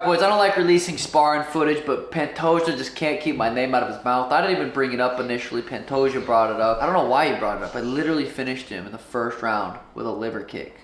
Boys, I don't like releasing sparring footage, but Pantoja just can't keep my name out of his mouth. I didn't even bring it up initially. Pantoja brought it up. I don't know why he brought it up. I literally finished him in the first round with a liver kick.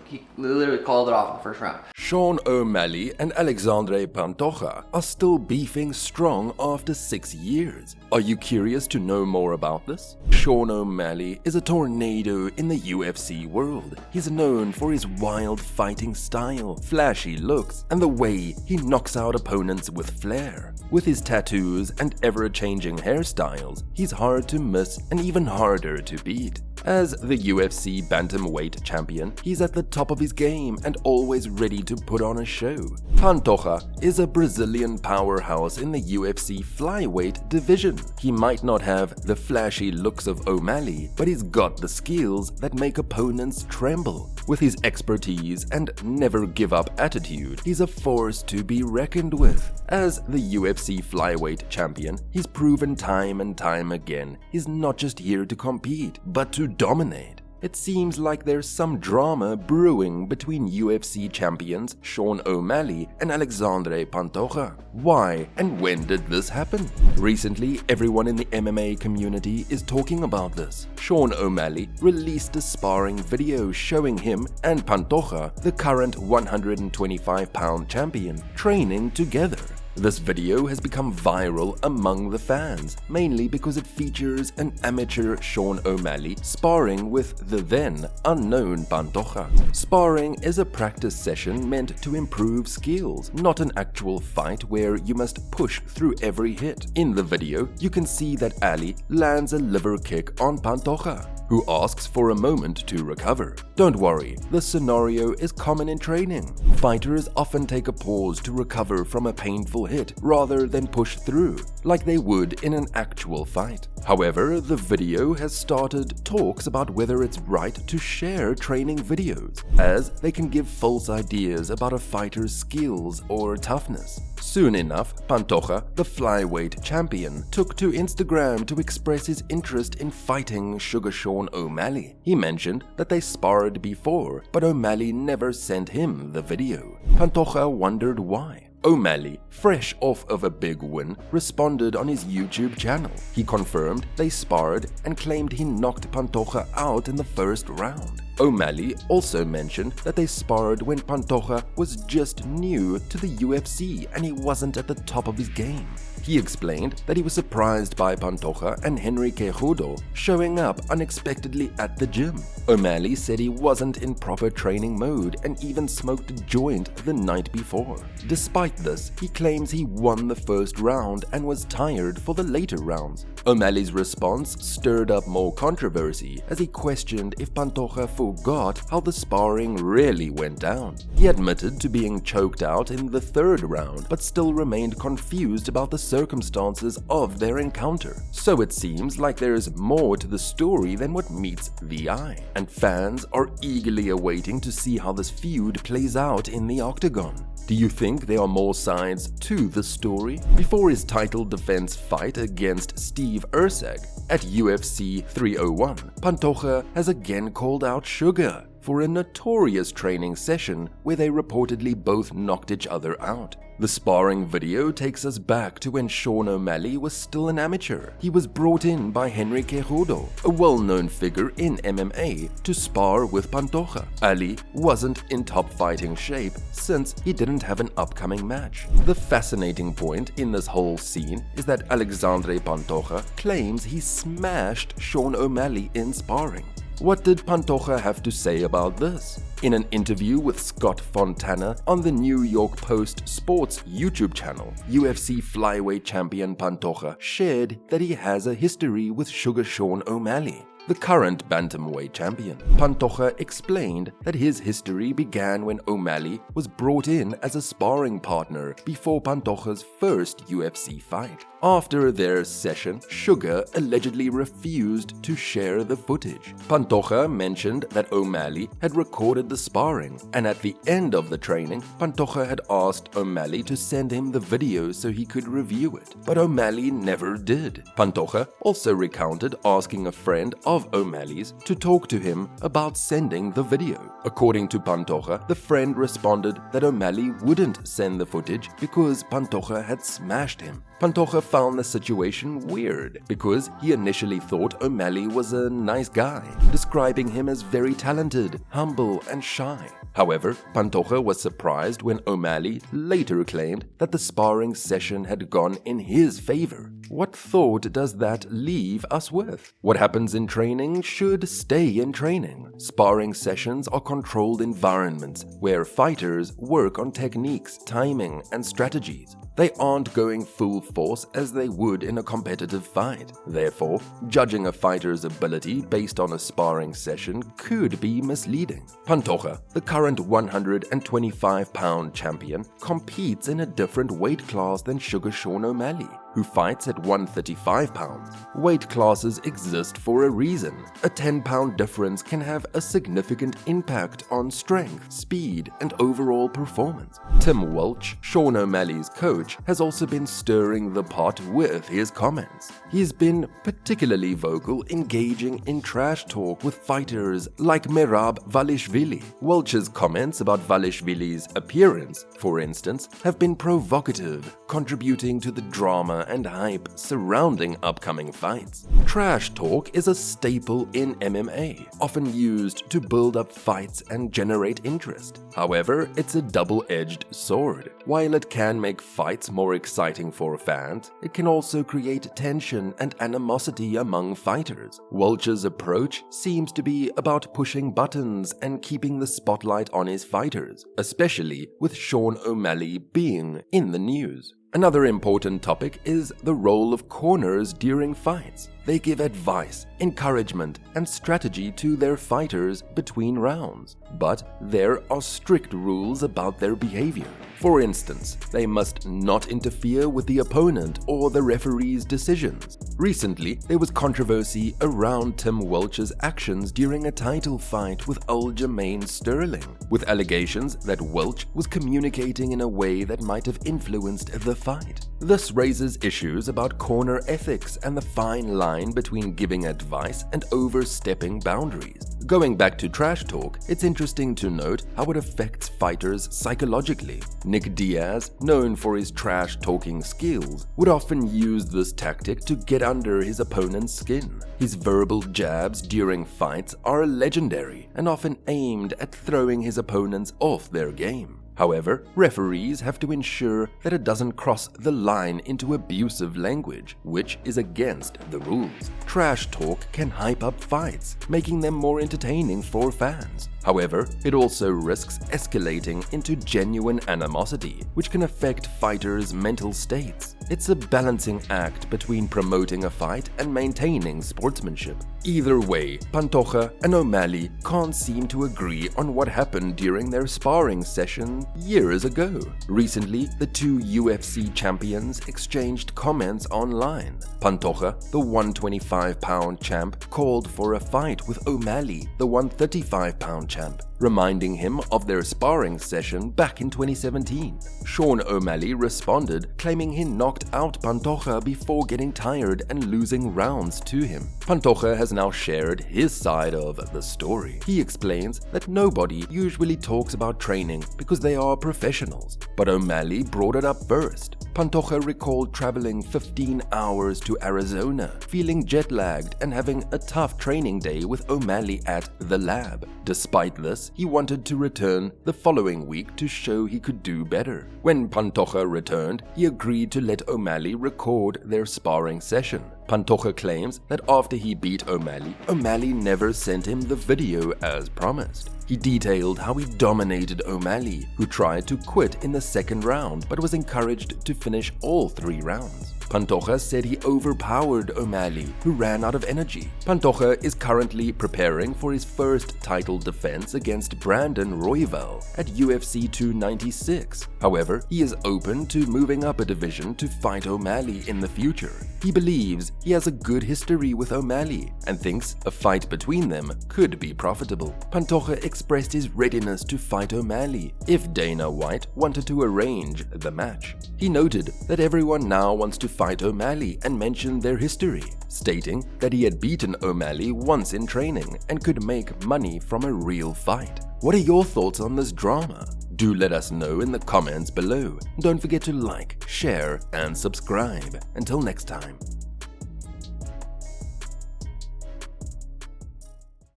He literally called it off in the first round. Sean O'Malley and Alexandre Pantoja are still beefing strong after 6 years. Are you curious to know more about this? Sean O'Malley is a tornado in the UFC world. He's known for his wild fighting style, flashy looks, and the way he knocks out opponents with flair. With his tattoos and ever-changing hairstyles, he's hard to miss and even harder to beat. As the UFC bantamweight champion, he's at the top of his game and always ready to put on a show. Pantoja is a Brazilian powerhouse in the UFC flyweight division. He might not have the flashy looks of O'Malley, but he's got the skills that make opponents tremble. With his expertise and never-give-up attitude, he's a force to be reckoned with. As the UFC flyweight champion, he's proven time and time again he's not just here to compete, but to dominate. It seems like there's some drama brewing between UFC champions Sean O'Malley and Alexandre Pantoja. Why and when did this happen? Recently, everyone in the MMA community is talking about this. Sean O'Malley released a sparring video showing him and Pantoja, the current 125-pound champion, training together. This video has become viral among the fans, mainly because it features an amateur Sean O'Malley sparring with the then unknown Pantoja. Sparring is a practice session meant to improve skills, not an actual fight where you must push through every hit. In the video, you can see that Ali lands a liver kick on Pantoja, who asks for a moment to recover. Don't worry, the scenario is common in training. Fighters often take a pause to recover from a painful hit rather than push through, like they would in an actual fight. However, the video has started talks about whether it's right to share training videos, as they can give false ideas about a fighter's skills or toughness. Soon enough, Pantoja, the flyweight champion, took to Instagram to express his interest in fighting Sugar Sean O'Malley. He mentioned that they sparred before, but O'Malley never sent him the video. Pantoja wondered why. O'Malley, fresh off of a big win, responded on his YouTube channel. He confirmed they sparred and claimed he knocked Pantoja out in the first round. O'Malley also mentioned that they sparred when Pantoja was just new to the UFC and he wasn't at the top of his game. He explained that he was surprised by Pantoja and Henry Cejudo showing up unexpectedly at the gym. O'Malley said he wasn't in proper training mode and even smoked a joint the night before. Despite this, he claims he won the first round and was tired for the later rounds. O'Malley's response stirred up more controversy as he questioned if Pantoja forgot how the sparring really went down. He admitted to being choked out in the third round, but still remained confused about the circumstances of their encounter. So it seems like there is more to the story than what meets the eye, and fans are eagerly awaiting to see how this feud plays out in the octagon. Do you think there are more sides to the story? Before his title defense fight against Steve Erceg at UFC 301, Pantoja has again called out Sugar for a notorious training session where they reportedly both knocked each other out. The sparring video takes us back to when Sean O'Malley was still an amateur. He was brought in by Henry Cejudo, a well-known figure in MMA, to spar with Pantoja. Ali wasn't in top fighting shape since he didn't have an upcoming match. The fascinating point in this whole scene is that Alexandre Pantoja claims he smashed Sean O'Malley in sparring. What did Pantoja have to say about this? In an interview with Scott Fontana on the New York Post Sports YouTube channel, UFC flyweight champion Pantoja shared that he has a history with Sugar Sean O'Malley, the current bantamweight champion. Pantoja explained that his history began when O'Malley was brought in as a sparring partner before Pantoja's first UFC fight. After their session, Sugar allegedly refused to share the footage. Pantoja mentioned that O'Malley had recorded the sparring, and at the end of the training, Pantoja had asked O'Malley to send him the video so he could review it, but O'Malley never did. Pantoja also recounted asking a friend of O'Malley's to talk to him about sending the video. According to Pantoja, the friend responded that O'Malley wouldn't send the footage because Pantoja had smashed him. Pantoja found the situation weird because he initially thought O'Malley was a nice guy, describing him as very talented, humble, and shy. However, Pantoja was surprised when O'Malley later claimed that the sparring session had gone in his favor. What thought does that leave us with? What happens in training should stay in training. Sparring sessions are controlled environments where fighters work on techniques, timing, and strategies. They aren't going full force as they would in a competitive fight. Therefore, judging a fighter's ability based on a sparring session could be misleading. Pantoja, the current 125-pound champion, competes in a different weight class than Sugar Sean O'Malley, who fights at 135 pounds. Weight classes exist for a reason. A 10-pound difference can have a significant impact on strength, speed, and overall performance. Tim Welch, Sean O'Malley's coach, has also been stirring the pot with his comments. He's been particularly vocal, engaging in trash talk with fighters like Merab Valishvili. Welch's comments about Valishvili's appearance, for instance, have been provocative, contributing to the drama and hype surrounding upcoming fights. Trash talk is a staple in MMA, often used to build up fights and generate interest. However, it's a double-edged sword. While it can make fights more exciting for fans, it can also create tension and animosity among fighters. Welch's approach seems to be about pushing buttons and keeping the spotlight on his fighters, especially with Sean O'Malley being in the news. Another important topic is the role of corners during fights. They give advice, encouragement, and strategy to their fighters between rounds. But there are strict rules about their behavior. For instance, they must not interfere with the opponent or the referee's decisions. Recently, there was controversy around Tim Welch's actions during a title fight with Aljamain Sterling, with allegations that Welch was communicating in a way that might have influenced the fight. This raises issues about corner ethics and the fine line between giving advice and overstepping boundaries. Going back to trash talk, it's interesting to note how it affects fighters psychologically. Nick Diaz, known for his trash-talking skills, would often use this tactic to get under his opponent's skin. His verbal jabs during fights are legendary and often aimed at throwing his opponents off their game. However, referees have to ensure that it doesn't cross the line into abusive language, which is against the rules. Trash talk can hype up fights, making them more entertaining for fans. However, it also risks escalating into genuine animosity, which can affect fighters' mental states. It's a balancing act between promoting a fight and maintaining sportsmanship. Either way, Pantoja and O'Malley can't seem to agree on what happened during their sparring session years ago. Recently, the two UFC champions exchanged comments online. Pantoja, the 125-pound champ, called for a fight with O'Malley, the 135-pound champ, reminding him of their sparring session back in 2017. Sean O'Malley responded, claiming he knocked out Pantoja before getting tired and losing rounds to him. Pantoja has now shared his side of the story. He explains that nobody usually talks about training because they are professionals, but O'Malley brought it up first. Pantoja recalled traveling 15 hours to Arizona, feeling jet-lagged and having a tough training day with O'Malley at the lab. Despite this, he wanted to return the following week to show he could do better. When Pantoja returned, he agreed to let O'Malley record their sparring session. Pantoja claims that after he beat O'Malley, O'Malley never sent him the video as promised. He detailed how he dominated O'Malley, who tried to quit in the second round but was encouraged to finish all 3 rounds. Pantoja said he overpowered O'Malley, who ran out of energy. Pantoja is currently preparing for his first title defense against Brandon Royval at UFC 296. However, he is open to moving up a division to fight O'Malley in the future. He believes he has a good history with O'Malley and thinks a fight between them could be profitable. Pantoja expressed his readiness to fight O'Malley if Dana White wanted to arrange the match. He noted that everyone now wants to fight O'Malley and mentioned their history, stating that he had beaten O'Malley once in training and could make money from a real fight. What are your thoughts on this drama? Do let us know in the comments below. Don't forget to like, share, and subscribe. Until next time.